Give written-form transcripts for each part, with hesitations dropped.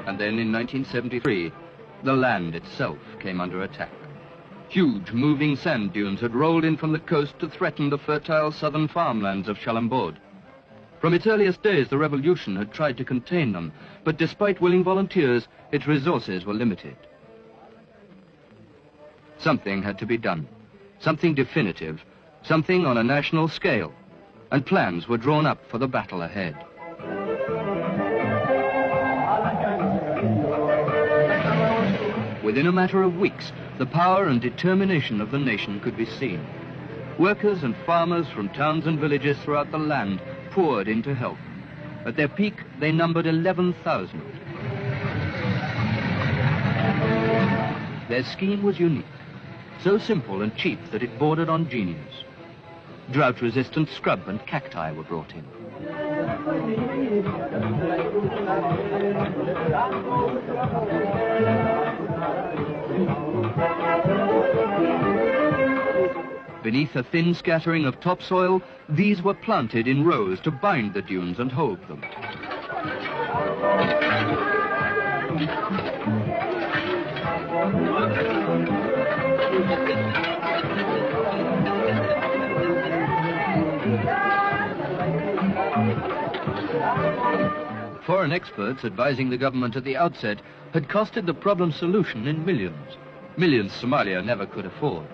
And then in 1973, the land itself came under attack. Huge moving sand dunes had rolled in from the coast to threaten the fertile southern farmlands of Shalanbool. From its earliest days, the revolution had tried to contain them, but despite willing volunteers, its resources were limited. Something had to be done, something definitive, something on a national scale, and plans were drawn up for the battle ahead. Within a matter of weeks, the power and determination of the nation could be seen. Workers and farmers from towns and villages throughout the land poured in to help. At their peak, they numbered 11,000. Their scheme was unique, so simple and cheap that it bordered on genius. Drought-resistant scrub and cacti were brought in. Beneath a thin scattering of topsoil, these were planted in rows to bind the dunes and hold them. Foreign experts advising the government at the outset had costed the problem solution in millions. Millions Somalia never could afford.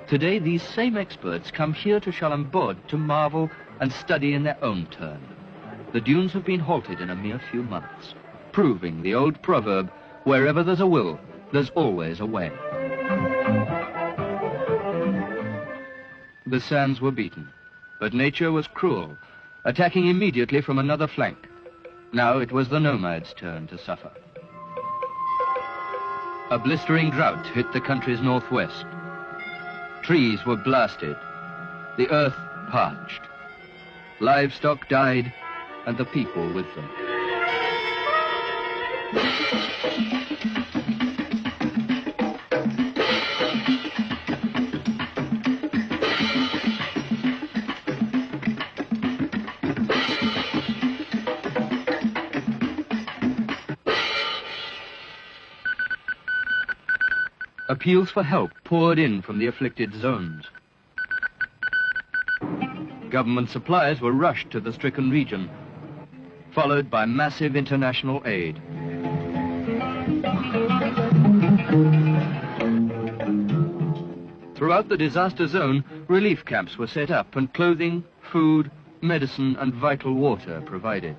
Today, these same experts come here to Shalanbool to marvel and study in their own turn. The dunes have been halted in a mere few months, proving the old proverb, wherever there's a will, there's always a way. The sands were beaten, but nature was cruel, attacking immediately from another flank. Now it was the nomads' turn to suffer. A blistering drought hit the country's northwest. Trees were blasted, the earth parched. Livestock died, and the people with them. Appeals for help poured in from the afflicted zones. Government supplies were rushed to the stricken region, followed by massive international aid. Throughout the disaster zone, relief camps were set up and clothing, food, medicine and vital water provided.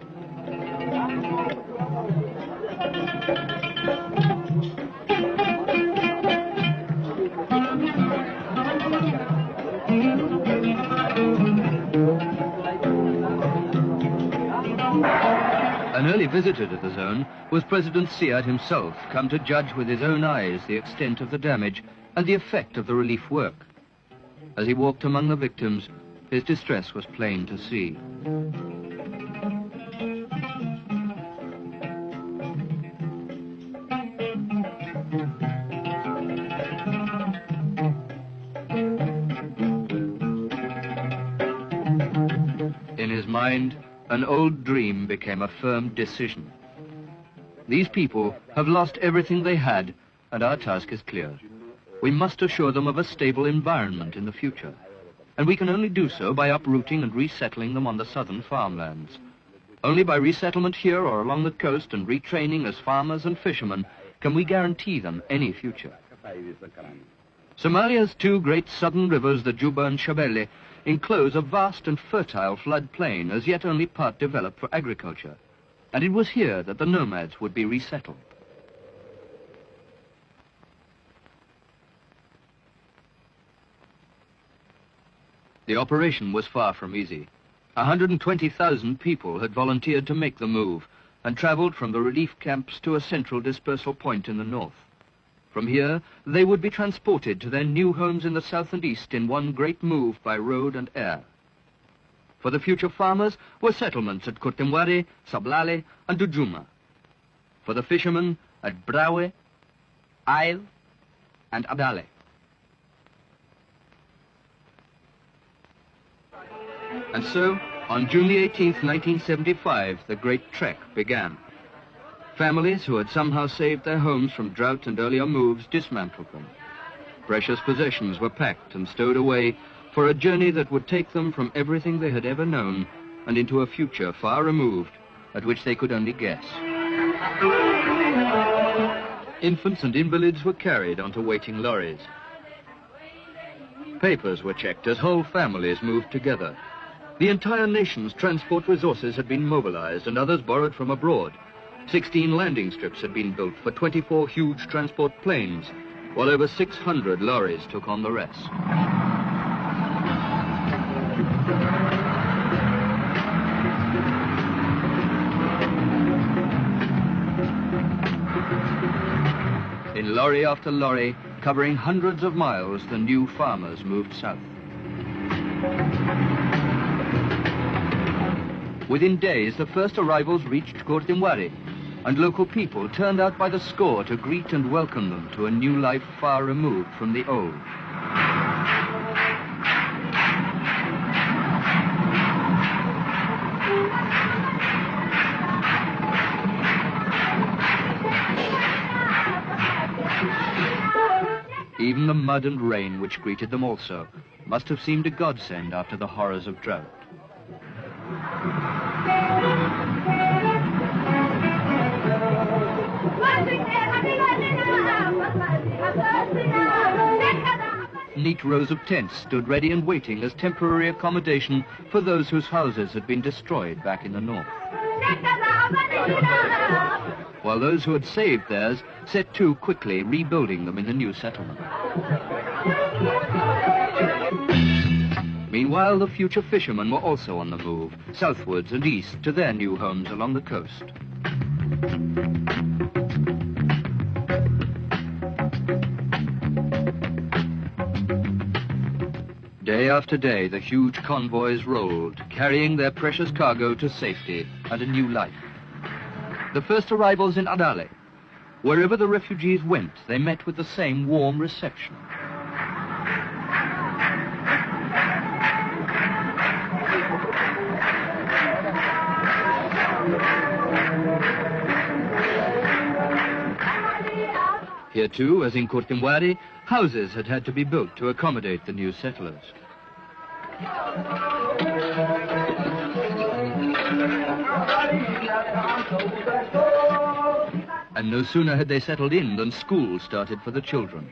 An early visitor to the zone was President Siad himself, come to judge with his own eyes the extent of the damage and the effect of the relief work. As he walked among the victims, his distress was plain to see. In his mind, an old dream became a firm decision. These people have lost everything they had, and our task is clear. We must assure them of a stable environment in the future, and we can only do so by uprooting and resettling them on the southern farmlands. Only by resettlement here or along the coast and retraining as farmers and fishermen can we guarantee them any future. Somalia's two great southern rivers, the Juba and Shabelle, enclose a vast and fertile floodplain as yet only part developed for agriculture, and it was here that the nomads would be resettled. The operation was far from easy. 120,000 people had volunteered to make the move and traveled from the relief camps to a central dispersal point in the north. From here, they would be transported to their new homes in the south and east in one great move by road and air. For the future farmers were settlements at Kotemwari, Sablale, and Dujuma. For the fishermen at Brawe, Ail, and Adale. And so, on June the 18th, 1975, the great trek began. Families who had somehow saved their homes from drought and earlier moves dismantled them. Precious possessions were packed and stowed away for a journey that would take them from everything they had ever known and into a future far removed, at which they could only guess. Infants and invalids were carried onto waiting lorries. Papers were checked as whole families moved together. The entire nation's transport resources had been mobilized and others borrowed from abroad. 16 landing strips had been built for 24 huge transport planes, while over 600 lorries took on the rest. In lorry after lorry, covering hundreds of miles, the new farmers moved south. Within days, the first arrivals reached Kurtimwari, and local people turned out by the score to greet and welcome them to a new life far removed from the old. Even the mud and rain which greeted them also must have seemed a godsend after the horrors of drought. Neat rows of tents stood ready and waiting as temporary accommodation for those whose houses had been destroyed back in the north. While those who had saved theirs set to quickly rebuilding them in the new settlement. Meanwhile, the future fishermen were also on the move, southwards and east to their new homes along the coast. Day after day, the huge convoys rolled, carrying their precious cargo to safety and a new life. The first arrivals in Adale. Wherever the refugees went, they met with the same warm reception. Here too, as in Kurtimwari, houses had to be built to accommodate the new settlers. And no sooner had they settled in than schools started for the children.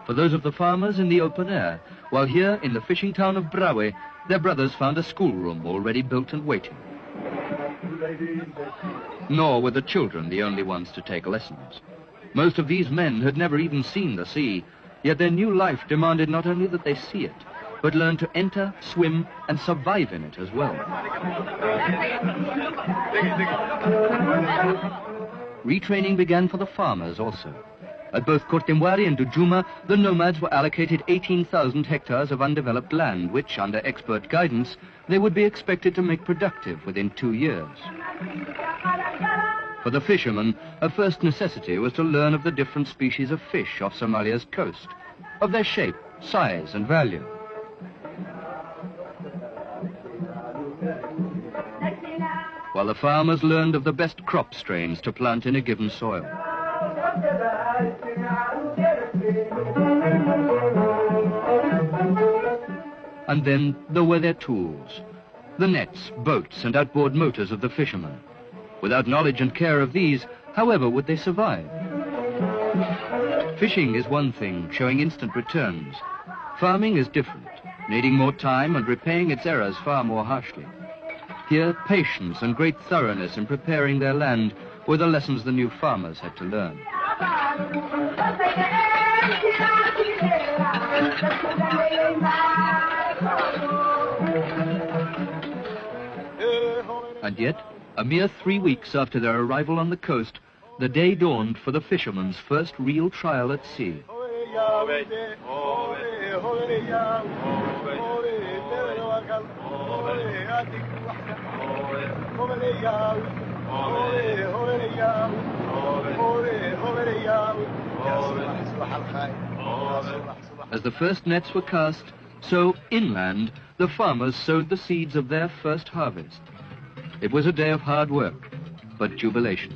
For those of the farmers in the open air, while here in the fishing town of Brawe, their brothers found a schoolroom already built and waiting. Nor were the children the only ones to take lessons. Most of these men had never even seen the sea, yet their new life demanded not only that they see it, but learn to enter, swim, and survive in it as well. Retraining began for the farmers also. At both Kurtimwari and Dujuma, the nomads were allocated 18,000 hectares of undeveloped land, which, under expert guidance, they would be expected to make productive within 2 years. For the fishermen, a first necessity was to learn of the different species of fish off Somalia's coast, of their shape, size, and value. While the farmers learned of the best crop strains to plant in a given soil. And then there were their tools, the nets, boats, and outboard motors of the fishermen. Without knowledge and care of these, however would they survive? Fishing is one thing, showing instant returns. Farming is different, needing more time and repaying its errors far more harshly. Here, patience and great thoroughness in preparing their land were the lessons the new farmers had to learn. And yet, a mere 3 weeks after their arrival on the coast, the day dawned for the fishermen's first real trial at sea. As the first nets were cast, so inland the farmers sowed the seeds of their first harvest. It was a day of hard work. but jubilation.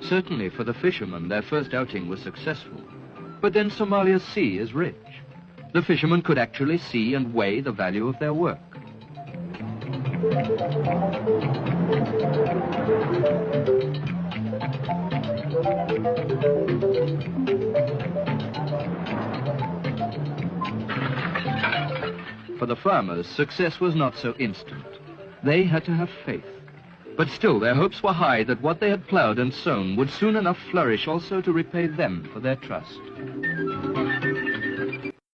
Certainly for the fishermen, their first outing was successful. But then Somalia's sea is rich. The fishermen could actually see and weigh the value of their work. For the farmers, success was not so instant. They had to have faith. But still, their hopes were high that what they had ploughed and sown would soon enough flourish also to repay them for their trust.